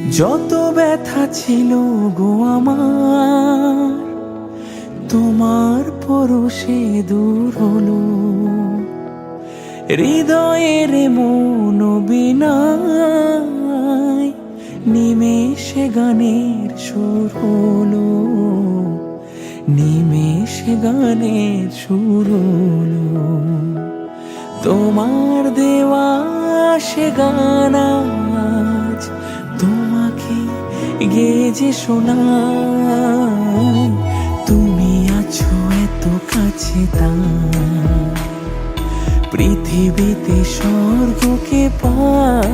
যত ব্যথা ছিল গো আমার, তোমার পরশে দূর হলো। হৃদয়ের মন বিনায় নিমেষে গানের সুর হলো, নিমেষে গানের সুর হলো। তোমার দেওয়া সে গান আজ তোমাকে গেয়ে যে শোনাই। তুমি আছো এত কাছে তাই পৃথিবীতে স্বর্গকে পাই।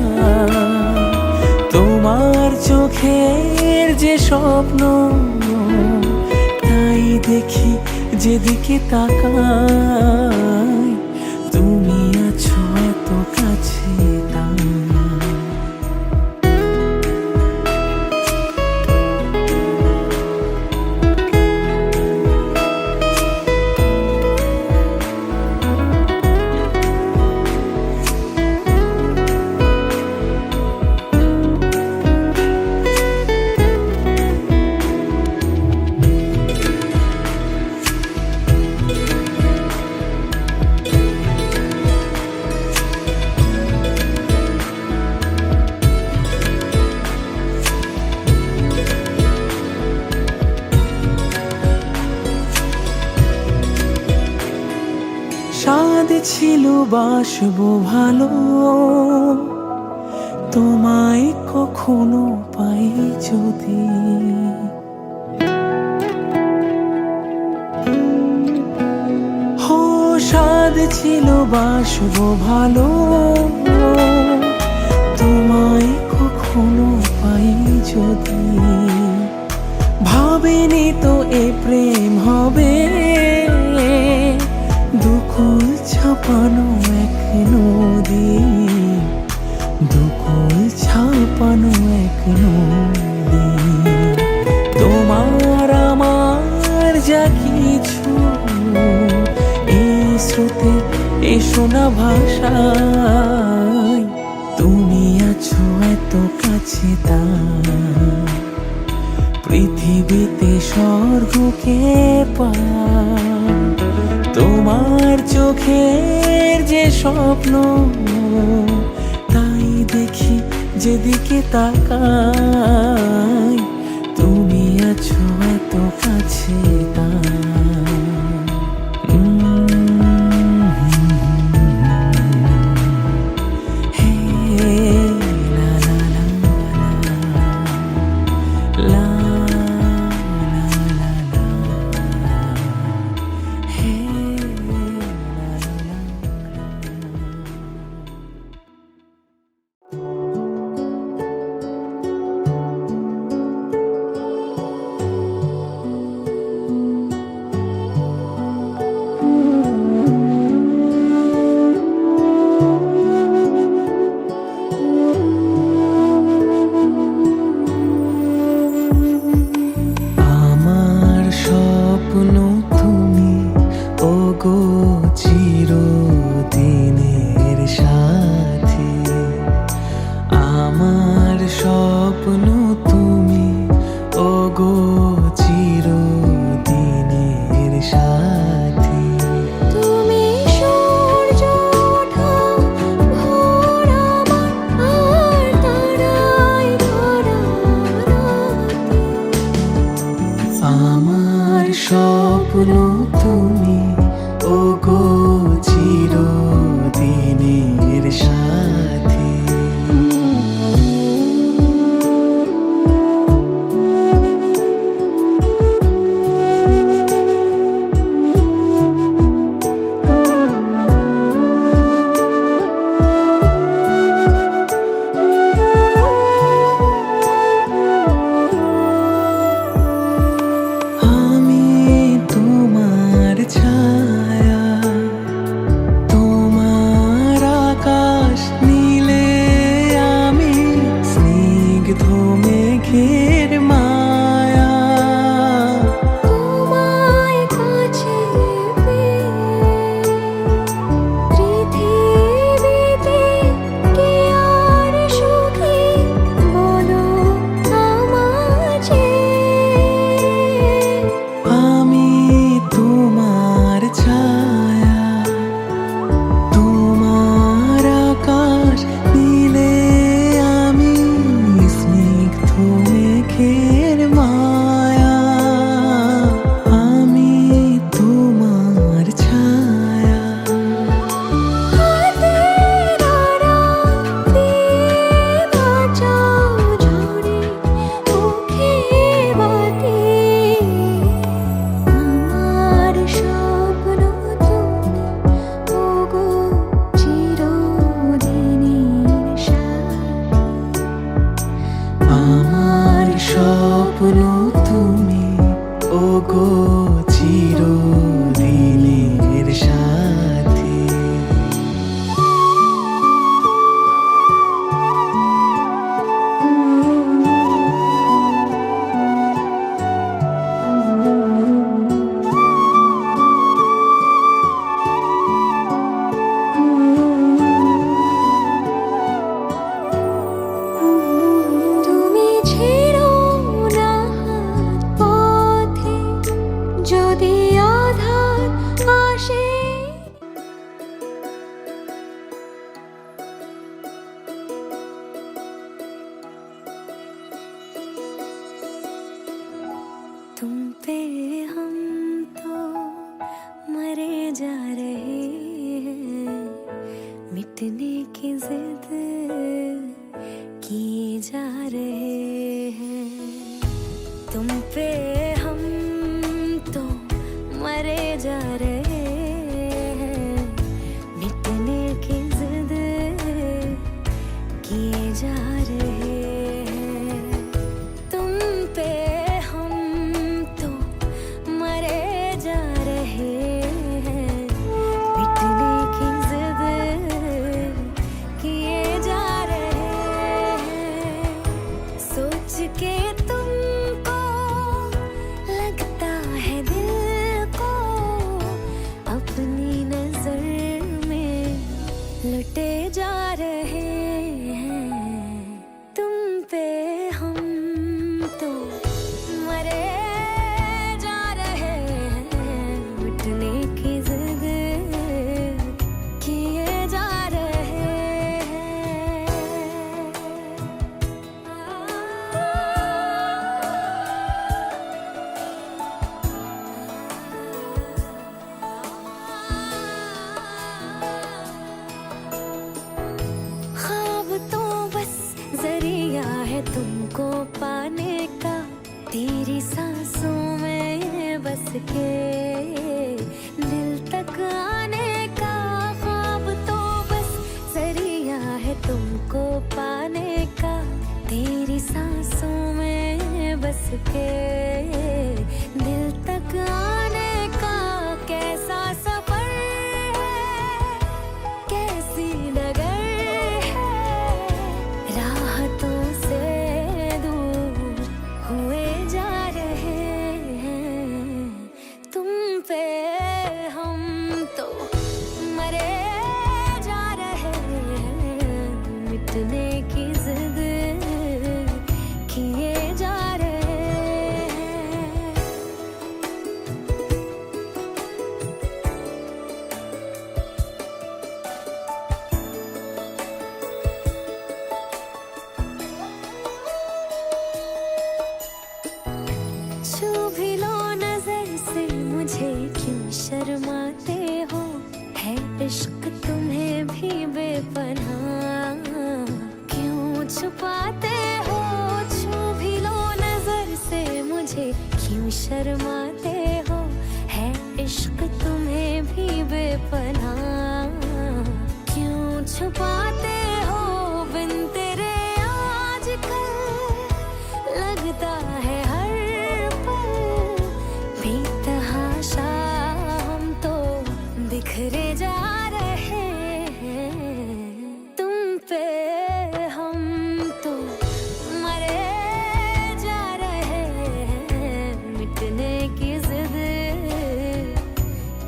তোমার চোখের যে স্বপ্ন তাই দেখি যেদিকে তাকাই। তুমি আছো এত কাছে তাই। স্বাদ ছিল বাসবো ভালো, তোমায় কখনো পাই যদি। হো স্বাদ ছিল বাসবো ভালো, তোমায় কখনো পাই যদি। ভাবিনি তো এ প্রেম হবে, দুকুল ছাপানো এক নদী, দুকুল ছাপানো এক নদী। তোমার আমার যা কিছু এই স্রোতে এই শোনা ভাষায়। তুমি আছো এত কাছে তাই পৃথিবীতে স্বর্গকে পাই। তোমার চোখের যে স্বপ্ন তাই দেখি যেদিকে তাকাই। তুমি আছো এত কাছে তাই। স্বপ্ন তুমি ওগো চিরদিনের সাথী। স্বপ্ন তুমি ওগো চিরদিনের সাথী। তুমি ছেড়ো না হাত পথে, যদি আধার আসে। तुम पे हम तो मरे जा रहे हैं, मिटने की जिद किए जा रहे हैं। तुम पे हम तो मरे जा रहे हैं, मिटने की जिद किए जा रहे हैं। तुम पे हम तो मरे जा रहे हैं, मिटने की जिद किए जा रहे हैं। सोच के तुमको लगता है दिल को, अपनी नजर में लुटे जा रहे हैं। तुम पे हम तो मरे जा रहे हैं, मिटने की जिद किए जा रहे ख्वाब तो बस जरिया है तुमको पाने का, तेरी सांसों में बस के दिल तक आने का। ख्वाब तो बस जरिया है तुमको पाने का, तेरी सांसों में बस के दिल तक आने का। कैसा सफर है, कैसी डगर है, राहतों से दूर हुए जा रहे हैं। तुम पे हम तो मरे जा रहे हैं, मिटने की जिद किए जा रहे हैं। छू भी लो नजर से मुझे, क्यों शर्माते हो, है इश्क तुम्हें भी बेपनाह, क्यों छुपाते हो। छू भी लो नजर से मुझे, क्यों शर्माते हो, है इश्क तुम्हें भी बेपनाह, क्यों छुपाते हो। बिन तेरे आजकल लगता है हर पल बेतहाशा, हम तो बिखरे जा रहे हैं। तुम पे हम तो मरे जा रहे हैं, मिटने की जिद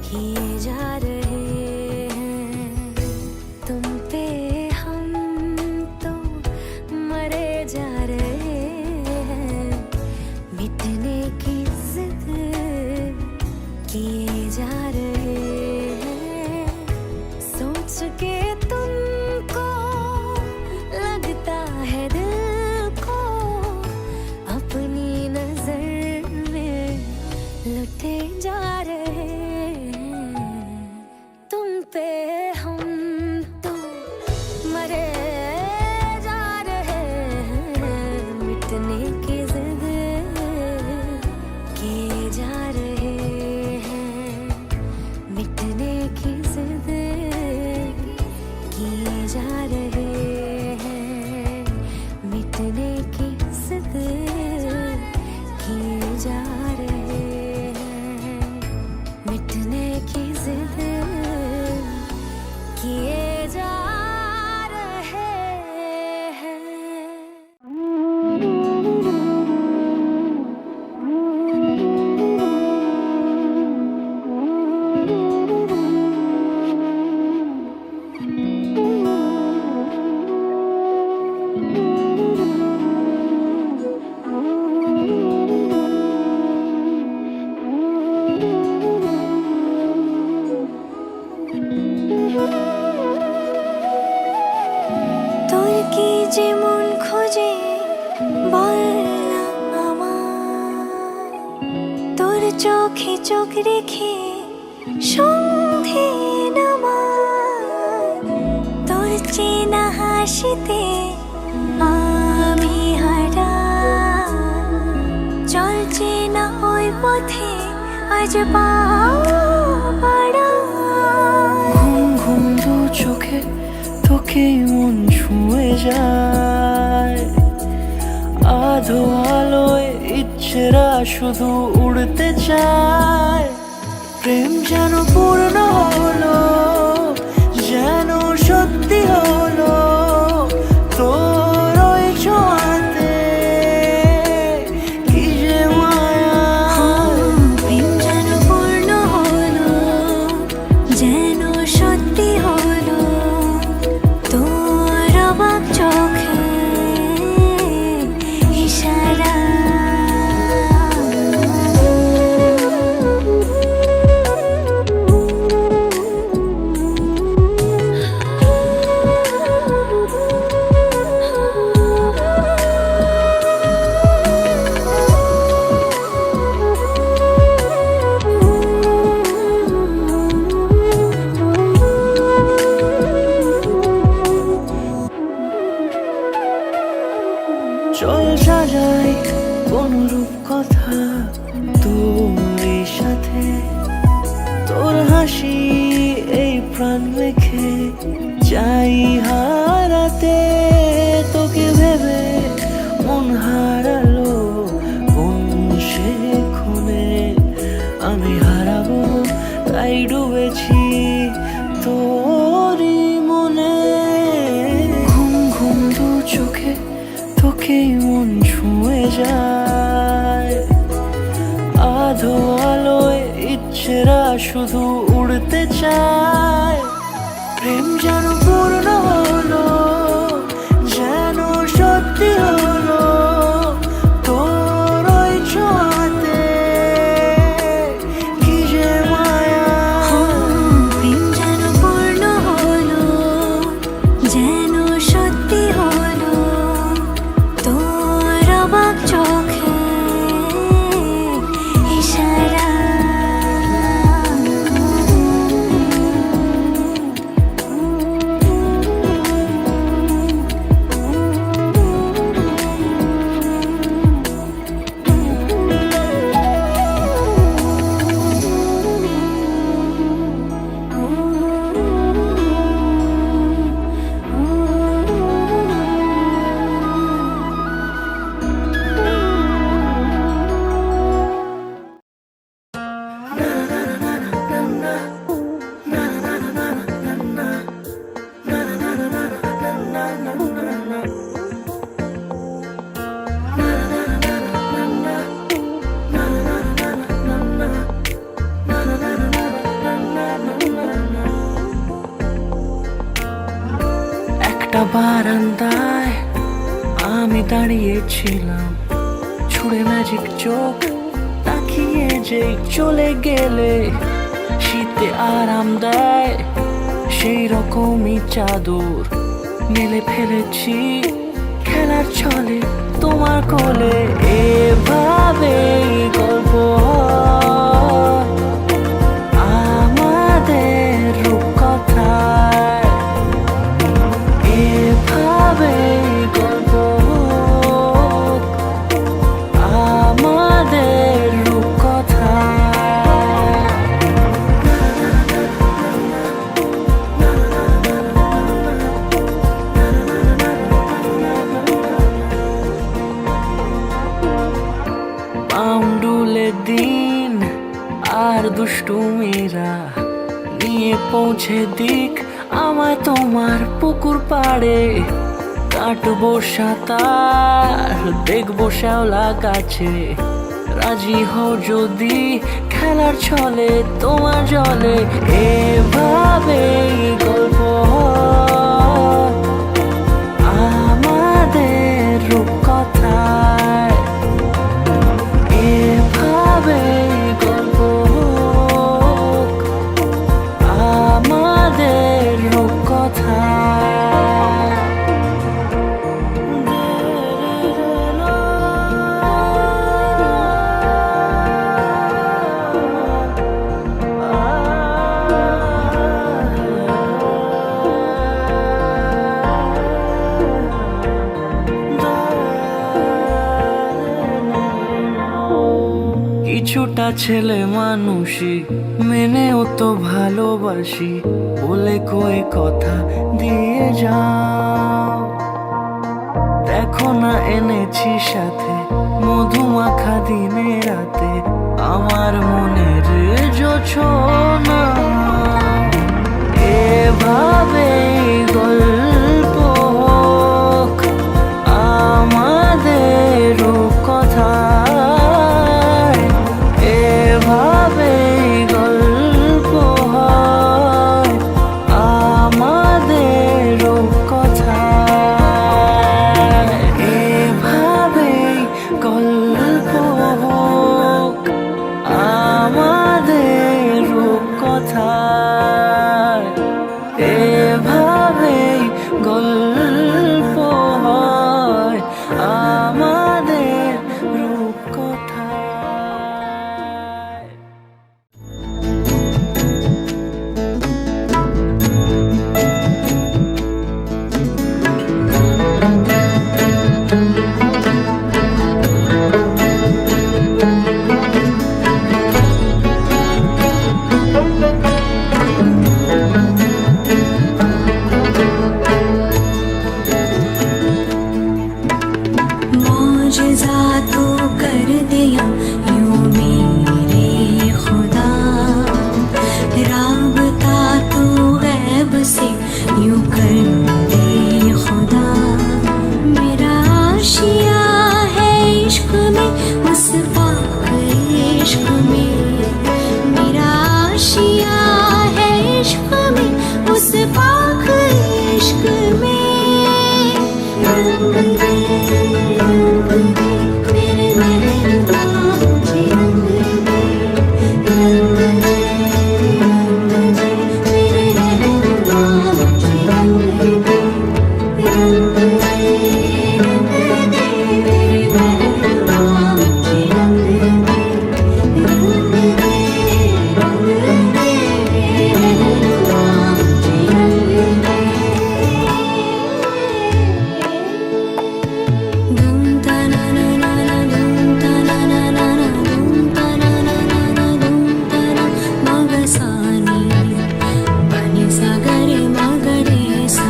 किए जा रहे हैं। तुम पे তোর কি যে মন খোঁজে বল না আমার, তোর চোখে চোখ রেখে সন্ধে নামার, তোর চেনা হাসিতে আমি হারা, চলছে না ওই পথে আজ পা বাড়া। ঘুম ঘুম দু চোখে তোকে মন ছুঁয়ে যায়, আধো আলোয় ইচ্ছেরা শুধু উড়তে চায়। প্রেম যেন পূর্ণ হলো, যেন সত্যি হলো তোর ওই ছোঁয়াতে, কি যে মায়া। প্রেম যেন পূর্ণ হলো, যেন সত্যি হলো তোর অবাক চোখে ইশারা। চল সাজাই কোন রূপ কথা তোর সাথে, তোর হাসি এই প্রাণ মেখে চাই হারাতে। তোকে ভেবে মন হারালো কোন সে খুনে, আমি হারাবো তাই ডুবেছি তোরই মনে। ঘুম ঘুম দু চোখে তোকে মন ছুঁয়ে যায়, আধো আলোয় ইচ্ছেরা শুধু উড়তে চায়। প্রেম যেন পূর্ণ হলো, যেন সত্যি হলো তোর ওই ছোঁয়াতে, কি যে মায়া। প্রেম যেন পূর্ণ হলো, যেন সত্যি হলো তোর অবাক চোখে ইশারা। একটা বারান্দায় আমি দাঁড়িয়েছিলাম, ছুঁড়ে ম্যাজিক চোখ তাকিয়ে যে চলে গেলে। শীতে আরাম দেয় সেই রকমই চাদর মেলে ফেলেছি খেলার ছলে তোমার কোলে। এভাবেই গল্প হয় আমাদের রূপকথায়, এভাবেই গল্প হোক আমাদের রূপকথায়। পাউন্ডুলে দিন আর দুষ্টুমিরা নিয়ে পৌঁছে দিক আমায় তোমার পুকুর পাড়ে। কাটবো সাঁতার, দেখবো শ্যাওলা গাছে, রাজি হও যদি খেলার ছলে তোমার জলে। এভাবেই গল্প আমাদের রূপকথায়, এভাবেই গল্প আমাদের রূপকথায়। কিছুটা ছেলে মানুষই মেনেও তো ভালোবাসি, বলে কয়ে কথা দিয়ে যাও। দেখো না এনেছি সাথে মধুমাখা দিনে রাতে, আমার মনের জোছনা। এভাবেই গল্প হোক আমাদের রূপকথায়, এভাবেই গল্প হয় আমাদের রূপকথায়, এভাবেই গল্প হোক আমাদের রূপকথায়, এভাবেই গল্প হয় আমাদের রূপকথায়। मौजज़ा तो कर दिया यूं मेरे खुदा, राबता तो गैब से यूं कर दे खुदा। मेरा आशिया है इश्क में, उस पाक इश्क में। मेरा आशिया है इश्क में, उस पाक इश्क में। रंग दे मेरे महबूबा मुझे, रंग दे, रंग दे, रंग दे मेरे महबूबा मुझे, रंग दे, रंग दे, रंग दे मेरे महबूबा मुझे, रंग दे, रंग दे, रंग दे मेरे महबूबा मुझे, रंग दे। Dum ta na na na na, dum ta na na na na, dum ta na na na na, dum ta na magasani pani sa gare magare sa.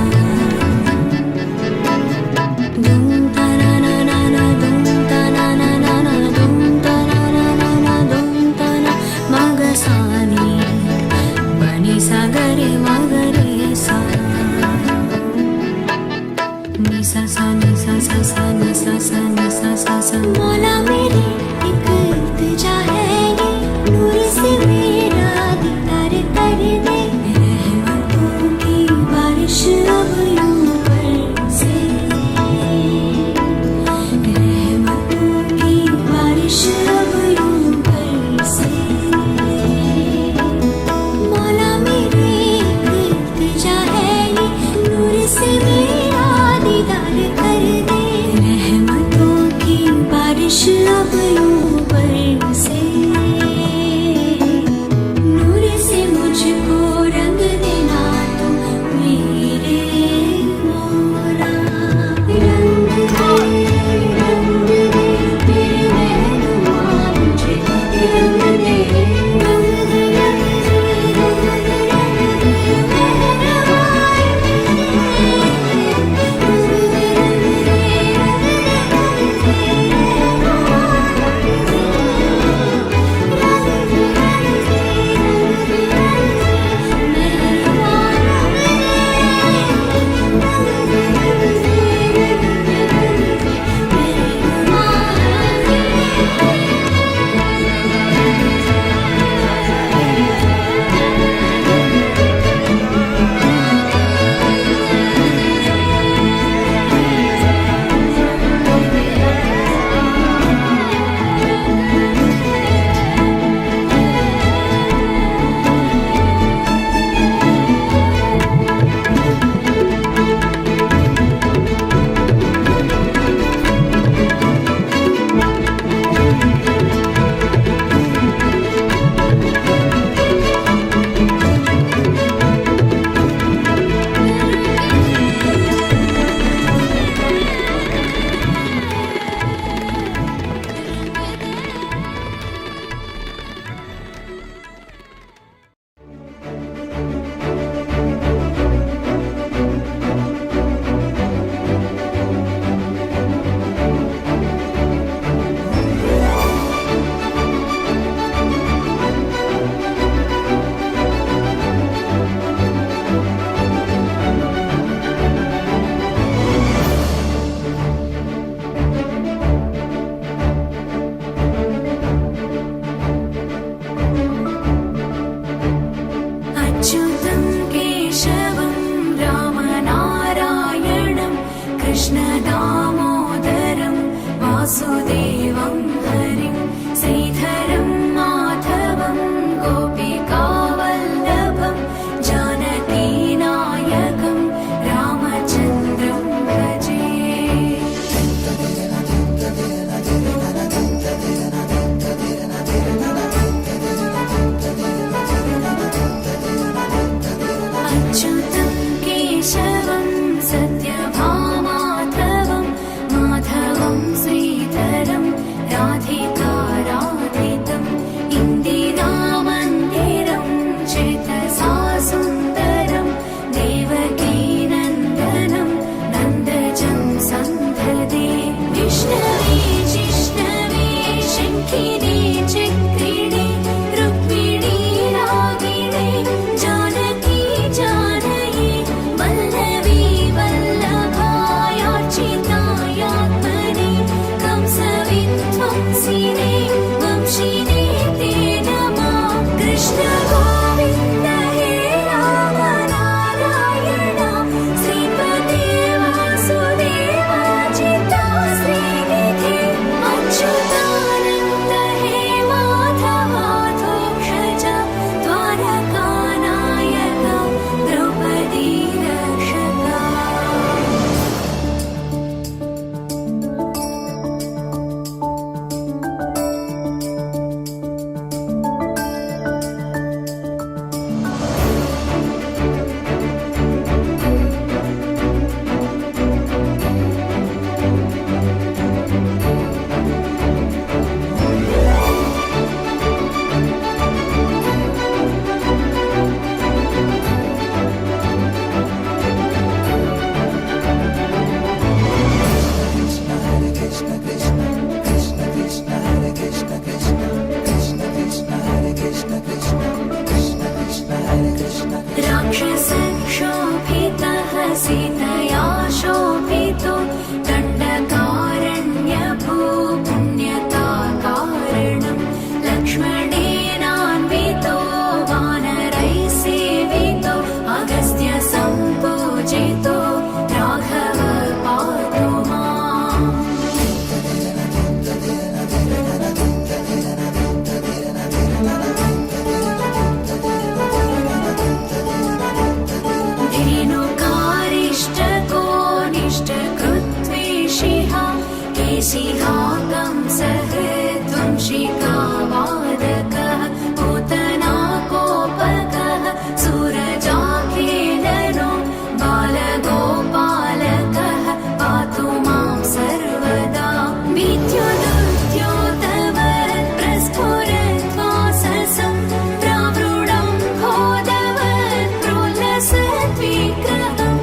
Dum ta na na na na, dum ta na na na na, dum ta na na na na, dum ta na magasani pani sa gare magare sa. Ni sa sa ni sa sa sa ni sa sa ni sa sa sa। मौला मेरी एक इल्तिजा है ये, नूर से मेरा दीदार कर दे। रहमतों की बारिश अब यूं बरसे, रहमतों की बारिश अब यूं बरसे। मौला मेरी एक इल्तिजा है ये, नूर से मेरा दीदार कर दे। रहमतों की बारिश अब यूं बरसे, नूर से मुझको रंग देना तो मेरे मौला। रंग दे, रंग दे मेरे महबूबा मुझे, रंग दे, रंग दे, रंग दे, रंग दे, रंग दे मेहरबान। वासुदेवं हरिं श्रीधरं माधवं गोपिकावल्लभं जानकीनायकं रामचन्द्रं भजे। अच्युतं केशवं सत्यभामाधवं माधवं श्रीधरं राधिकाराधितम् इन्दिरामन्दिरं चेतसा सुन्दरं देवकीनन्दनं नन्दजं सन्धदे। विष्णवे जिष्णवे शङ्खिने चक्रिणे रुक्मिणी रागिणे जानकी जानये वल्लवी वल्लभायार्चितायात्मने कंसविध्वंसिने वंशिने ते नमः। कृष्ण गोविन्द हे राम नारायण श्रीपते वासुदेवाजिता श्रीनिधे अच्युतानन्द हे माधवाधोक्षज द्वारकानायक द्रौपदी रक्षका। राक्षसक्षोभितः सीतया शोभितो दण्डकारण्यभूपुण्यताकारणं लक्ष्मणेनान्वितो वानरैः सेवितो अगस्त्य सम्पूजितो राघव पातु माम्। धेनुकारिष्टको निष्टकृत्वेषिः केशिहा कंसहृद्वंशिका वादकः पूतना कोपकः सूरजाखेलनो बालगोपालकः पातु मां सर्वदा। विद्युदुद्योतवत् प्रस्फुरद्वाससं प्रावृढं भोदवत् प्रोल्लसद्विग्रहं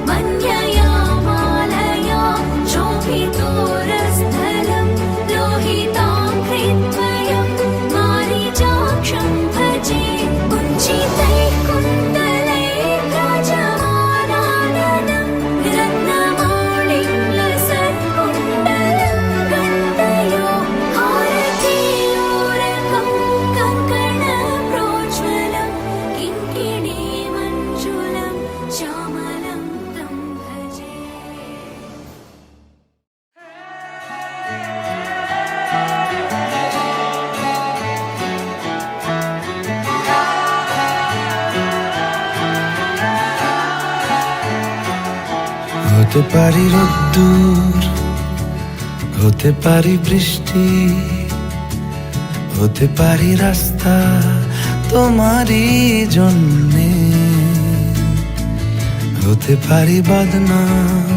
मन्यया मालया शोभितोरस्थलं लोहिताङ्घ्रिद्वयं मारीचाक्षं भजे। कुञ्चितैः कुण्डलैः राजमानाननं रत्नमाणिं लसत्कुण्डलं गण्डयो हारतीयोरकं कङ्कणप्रोज्ज्वलं किङ्किणीमञ्जुलं श्यामलं तं भजे। হতে পারি রোদ্দুর, হতে পারি বৃষ্টি, হতে পারি রাস্তা তোমারই জন্যে, হতে পারি বদনাম,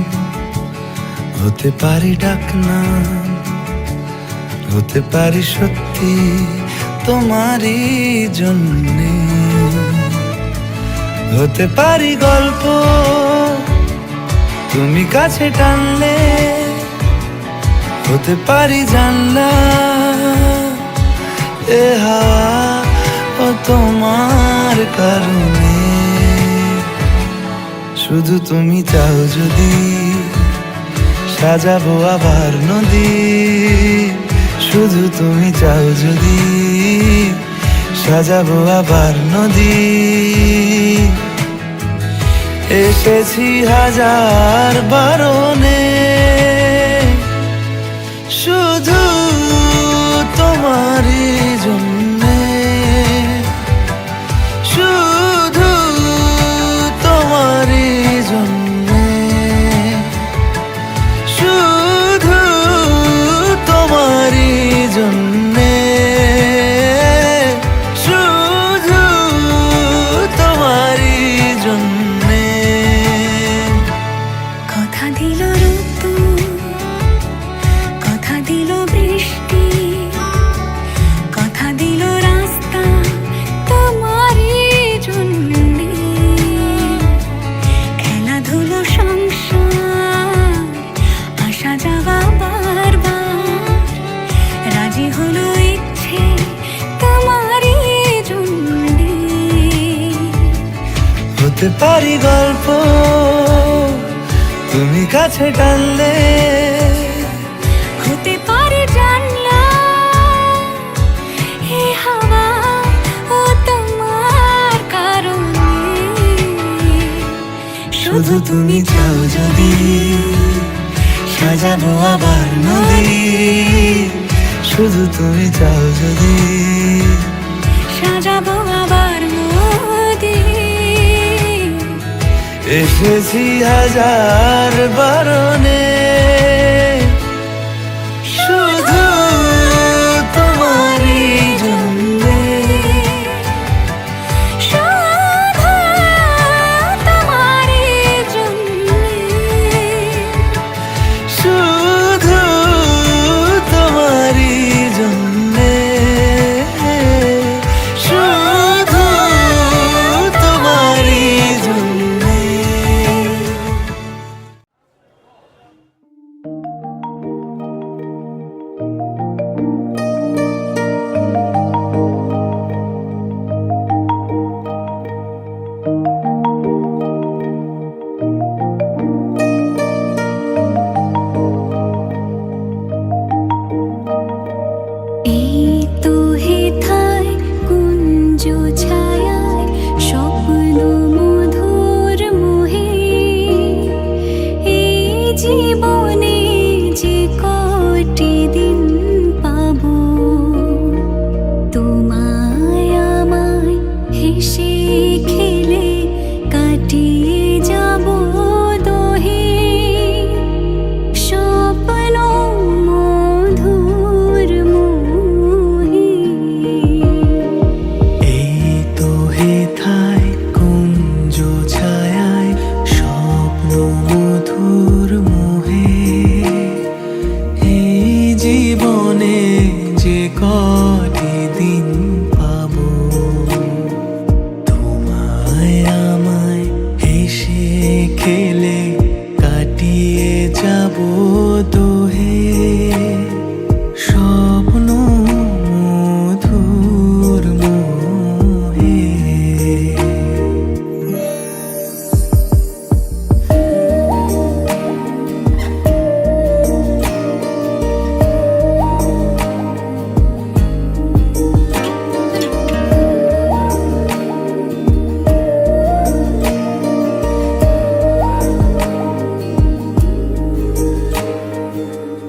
হতে পারি ডাকনাম, হতে পারি সত্যি তোমারই জন্যে, হতে পারি গল্প তুমি কাছে টানলে, হতে পারি জানলা এ হাওয়া ও তোমার কারণে। শুধু তুমি চাও যদি সাজাবো আবার নদী, শুধু তুমি চাও যদি সাজাবো আবার নদী। এসেছি হাজার বারণে শুধু হতে পারি গল্প তুমি কাছে টানলে, হতে পারে জানলা হে হাওয়া ও তোমার কারণে। শুধু তুমি চাও যদি সাজাবো আবার নদী, শুধু তুমি চাও যদি সাজাবো আবার নদী। এসেছি হাজার বারণে, শুধু তোমারই জন্যে, শুধু তোমারই জন্যে, শুধু তোমারই জন্যে, শুধু তোমারই জন্যে। এই তো হেথায় কুঞ্জ ছায়ায় স্বপ্ন মধুর মোহে, এই জীবনে যে কটি দিন পাবো, তোমায় আমায় হেসে খেলে কাটিয়ে যাব দোহে, স্বপ্ন মধুর মোহে। এই তো হেথায় কুঞ্জ ছায়ায় স্বপ্ন মধুর মোহে, এই জীবনে যে কটি দিন পাবো, তোমায় আমায় হেসে খেলে কাটিয়ে যাব দোহে, স্বপ্ন মধুর মোহে।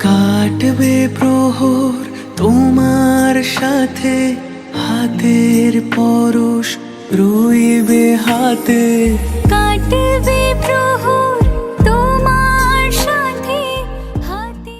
কাটবে প্রহর তোমার সাথে, হাতের পরশ রইবে হাতে, কাটবে প্রহর তোমার সাথে হাতে।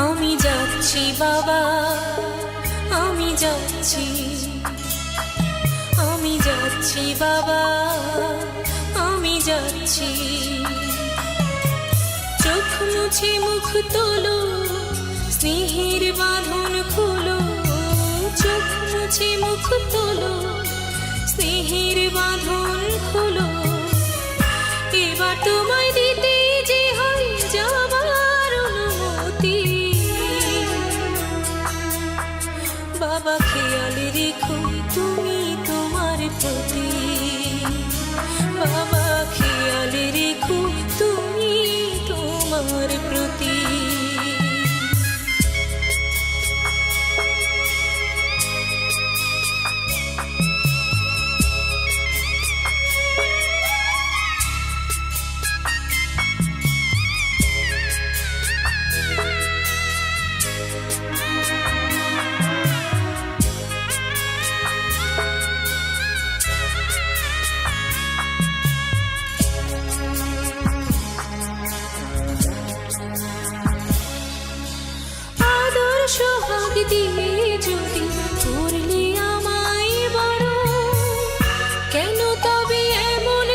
আমি যাচ্ছি বাবা, আমি যাচ্ছি, আমি যাচ্ছি বাবা, আমি যাচ্ছি। চোখ মুছে মুখ তোলো, স্নেহের বাঁধন খুলো, চোখ মুছে মুখ তোলো, স্নেহের বাঁধন খুলো। এবার তোমায় দিতে যে হয় যাবার অনুমতি, বাবা খেয়াল রেখো তুমি তোমার প্রতি, বাবা খেয়াল রেখো তুমি তোমার প্রতি। সোহাগ দিয়ে যদি করলে আমায় বড়, কেন তবে এমন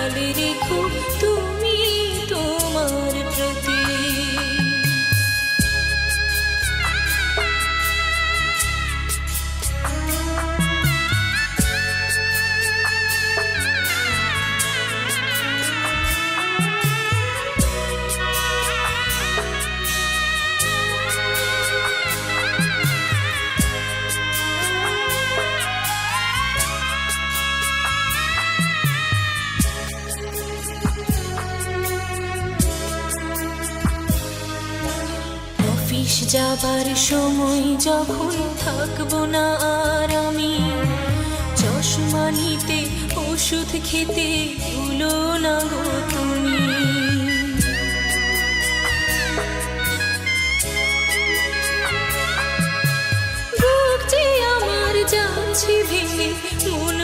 খেয়াল রেখো তুমি তোমার প্রতি। অফিস যাবার সময় যখন থাকবো না আর আমি, চশমা নিতে ওষুধ খেতে ভুলো না গো তুমি। বুক যে আমার যাচ্ছে ভেঙে, মন